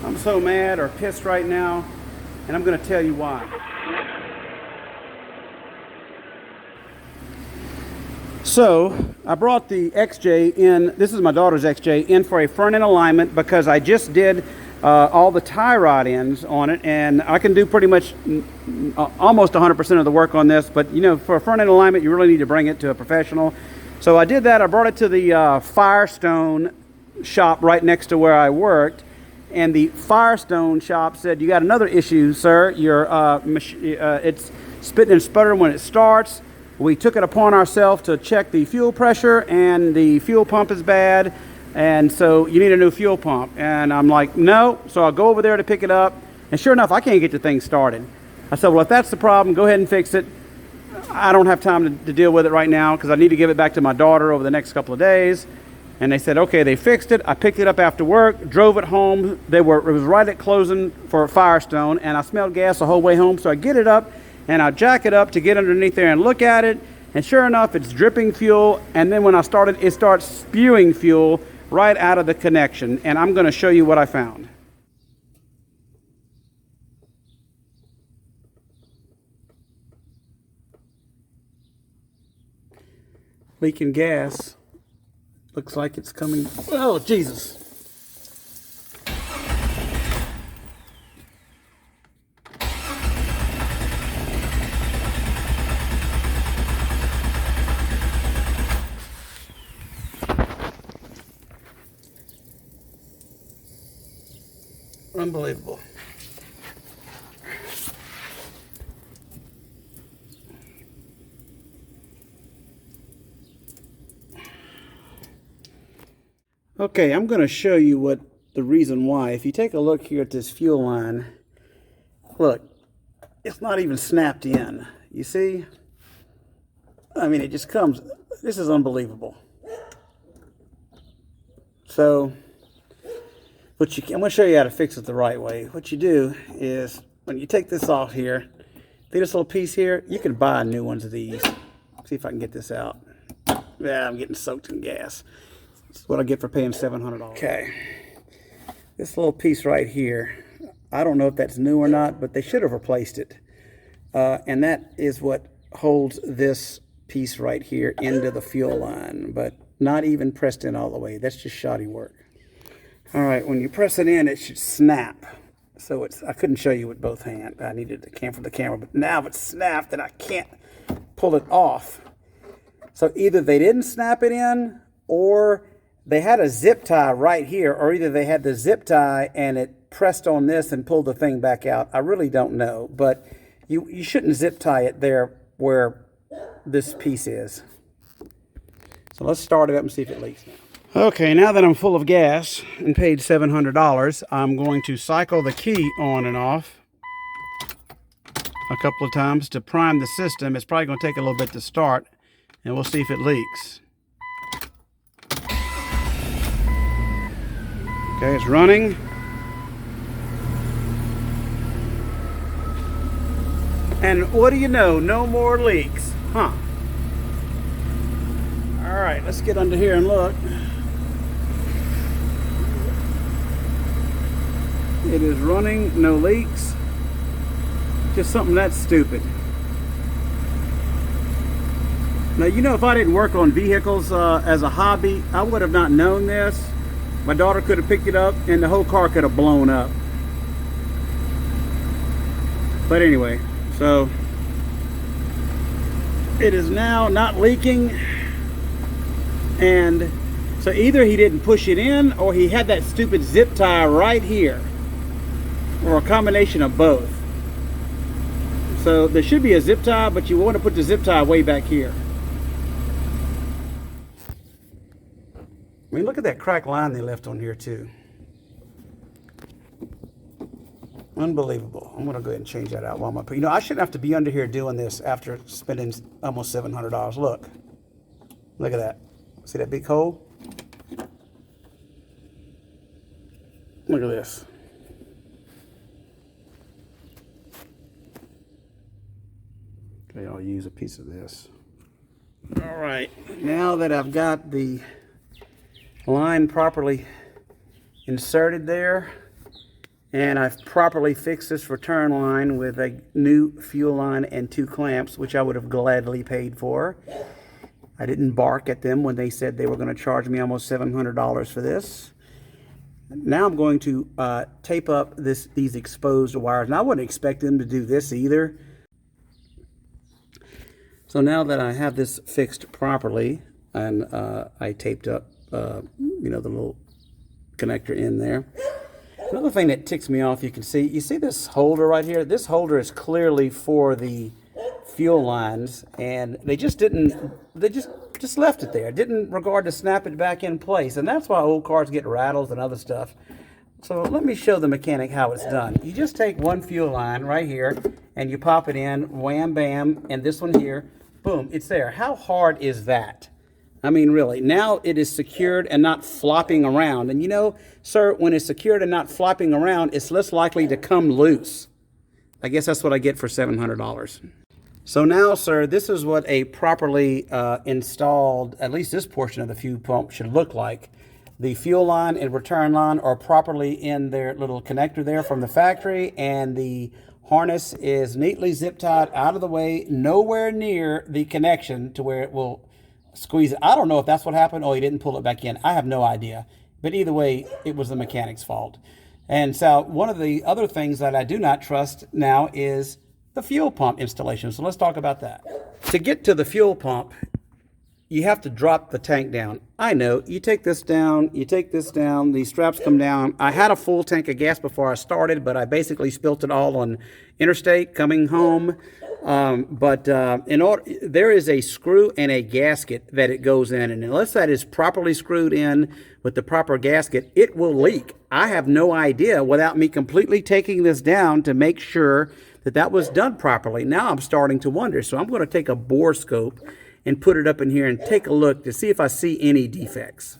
I'm so mad or pissed right now, and I'm going to tell you why. So I brought the XJ in, this is my daughter's XJ, in for a front end alignment because I just did all the tie rod ends on it, and I can do pretty much almost 100% of the work on this, but you know, for a front end alignment you really need to bring it to a professional. So I did that. I brought it to the Firestone shop right next to where I worked, and the Firestone shop said, "You got another issue, sir. Your it's spitting and sputtering when it starts. We took it upon ourselves to check the fuel pressure, and the fuel pump is bad, and so you need a new fuel pump." And I'm like, "No." So I'll go over there to pick it up, and sure enough, I can't get the thing started. I said, "Well, if that's the problem, go ahead and fix it. I don't have time to deal with it right now because I need to give it back to my daughter over the next couple of days." And they said, okay, they fixed it. I picked it up after work, drove it home. It was right at closing for Firestone, and I smelled gas the whole way home. So I get it up, and I jack it up to get underneath there and look at it. And sure enough, it's dripping fuel. And then when I started, it starts spewing fuel right out of the connection. And I'm going to show you what I found. Leaking gas. Looks like it's coming. Oh, Jesus. Unbelievable. Okay, I'm going to show you what the reason why. If you take a look here at this fuel line, look, it's not even snapped in. You see? I mean, it just comes. This is unbelievable. So, I'm going to show you how to fix it the right way. What you do is, when you take this off here, see this little piece here? You can buy new ones of these. See if I can get this out. Yeah, I'm getting soaked in gas. That's what I get for paying $700. Okay, this little piece right here, I don't know if that's new or not, but they should have replaced it. And that is what holds this piece right here into the fuel line, but not even pressed in all the way. That's just shoddy work. All right, when you press it in, it should snap. So I couldn't show you with both hands. I needed the camera, but now it's snapped and I can't pull it off. So either they didn't snap it in, or they had a zip tie right here, or either they had the zip tie and it pressed on this and pulled the thing back out. I really don't know, but you shouldn't zip tie it there where this piece is. So let's start it up and see if it leaks now. Okay, now that I'm full of gas and paid $700, I'm going to cycle the key on and off a couple of times to prime the system. It's probably going to take a little bit to start, and we'll see if it leaks. Okay, it's running. And what do you know? No more leaks. Huh. All right, let's get under here and look. It is running, no leaks. Just something that stupid. Now, you know, if I didn't work on vehicles as a hobby, I would have not known this. My daughter could have picked it up and the whole car could have blown up. But anyway, so it is now not leaking. And so either he didn't push it in, or he had that stupid zip tie right here, or a combination of both. So there should be a zip tie, but you want to put the zip tie way back here. I mean, look at that cracked line they left on here too. Unbelievable. I'm going to go ahead and change that out while I'm up here. You know, I shouldn't have to be under here doing this after spending almost $700. Look. Look at that. See that big hole? Look at this. Okay, I'll use a piece of this. All right. Now that I've got the line properly inserted there, And I've properly fixed this return line with a new fuel line and 2 clamps, which I would have gladly paid for. I didn't bark at them when they said they were going to charge me almost $700 for this. Now I'm going to tape up these exposed wires. And I wouldn't expect them to do this either. So now that I have this fixed properly, and I taped up, you know, the little connector in there. Another thing that ticks me off, you see this holder right here? This holder is clearly for the fuel lines, and they just left it there. Didn't regard to snap it back in place, and that's why old cars get rattles and other stuff. So let me show the mechanic how it's done. You just take one fuel line right here, and you pop it in, wham bam, and this one here, boom, it's there. How hard is that? I mean, really, now it is secured and not flopping around. And you know, sir, when it's secured and not flopping around, it's less likely to come loose. I guess that's what I get for $700. So now, sir, this is what a properly installed, at least this portion of the fuel pump should look like. The fuel line and return line are properly in their little connector there from the factory, and the harness is neatly zip tied out of the way, nowhere near the connection to where it will squeeze it. I don't know if that's what happened. Oh, he didn't pull it back in. I have no idea. But either way, it was the mechanic's fault. And so one of the other things that I do not trust now is the fuel pump installation. So let's talk about that. To get to the fuel pump, you have to drop the tank down. I know, you take this down, these straps come down. I had a full tank of gas before I started, but I basically spilt it all on interstate coming home. There is a screw and a gasket that it goes in, and unless that is properly screwed in with the proper gasket, it will leak. I have no idea without me completely taking this down to make sure that that was done properly. Now I'm starting to wonder, so I'm going to take a bore scope and put it up in here and take a look to see if I see any defects.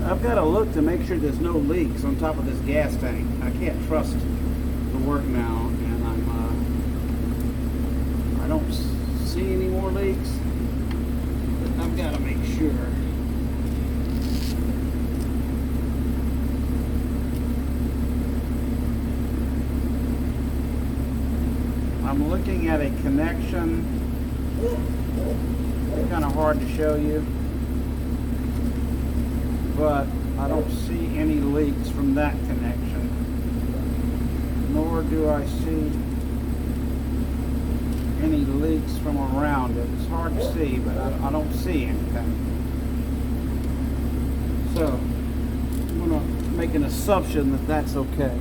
I've got to look to make sure there's no leaks on top of this gas tank. I can't trust the work now, and I don't see any more leaks, but I've got to make sure. I'm looking at a connection. It's kind of hard to show you, but I don't see any leaks from that connection, nor do I see any leaks from around it. It's hard to see, but I don't see anything. So I'm going to make an assumption that that's okay.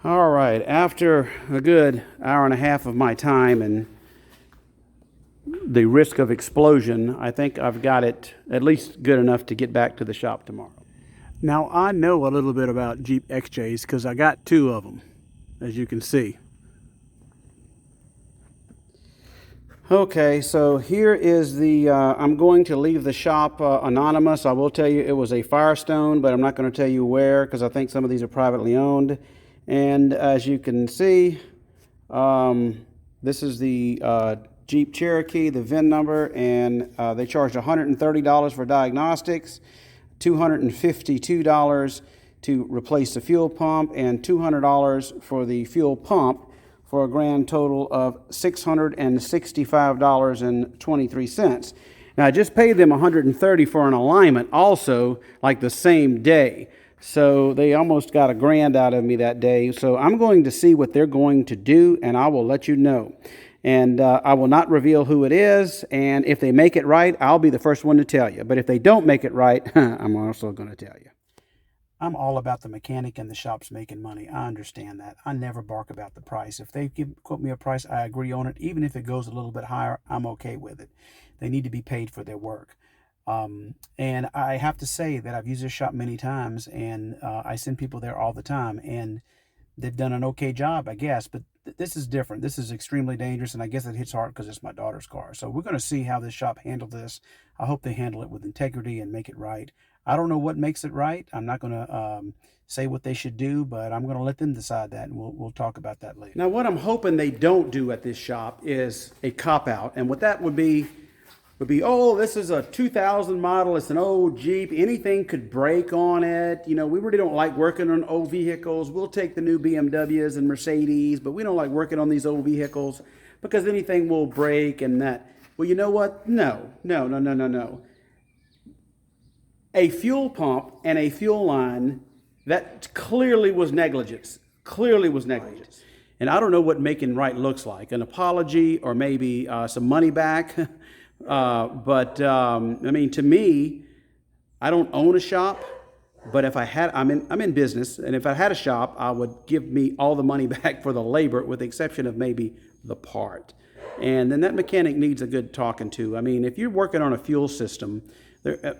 All right, after a good hour and a half of my time and the risk of explosion, I think I've got it at least good enough to get back to the shop tomorrow. Now, I know a little bit about Jeep XJs because I got 2 of them, as you can see. Okay, so here is the, I'm going to leave the shop anonymous. I will tell you it was a Firestone, but I'm not going to tell you where because I think some of these are privately owned. And as you can see, this is the Jeep Cherokee, the VIN number, and they charged $130 for diagnostics, $252 to replace the fuel pump, and $200 for the fuel pump, for a grand total of $665.23. Now, I just paid them $130 for an alignment also, like the same day. So they almost got $1,000 out of me that day. So I'm going to see what they're going to do, and I will let you know. And I will not reveal who it is. And if they make it right, I'll be the first one to tell you. But if they don't make it right, I'm also going to tell you. I'm all about the mechanic and the shops making money. I understand that. I never bark about the price. If they quote me a price, I agree on it. Even if it goes a little bit higher, I'm okay with it. They need to be paid for their work. And I have to say that I've used this shop many times, and I send people there all the time, and they've done an okay job, I guess. But this is different. This is extremely dangerous, and I guess it hits hard because it's my daughter's car. So we're going to see how this shop handled this. I hope they handle it with integrity and make it right. I don't know what makes it right. I'm not going to say what they should do, but I'm going to let them decide that, and we'll talk about that later. Now, what I'm hoping they don't do at this shop is a cop-out, and what that would be, oh, this is a 2000 model, it's an old Jeep, anything could break on it. You know, we really don't like working on old vehicles. We'll take the new BMWs and Mercedes, but we don't like working on these old vehicles because anything will break and that. Well, you know what? No. A fuel pump and a fuel line, that clearly was negligence. Clearly was negligence. And I don't know what making right looks like. An apology or maybe some money back. I mean, to me, I don't own a shop, but if I had, I'm in business, and if I had a shop, I would give me all the money back for the labor, with the exception of maybe the part. And then that mechanic needs a good talking to. I mean, if you're working on a fuel system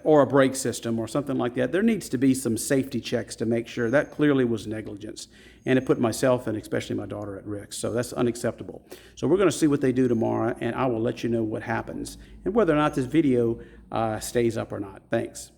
or a brake system or something like that, there needs to be some safety checks to make sure. That clearly was negligence. And it put myself and especially my daughter at risk. So that's unacceptable. So we're going to see what they do tomorrow, and I will let you know what happens and whether or not this video stays up or not. Thanks.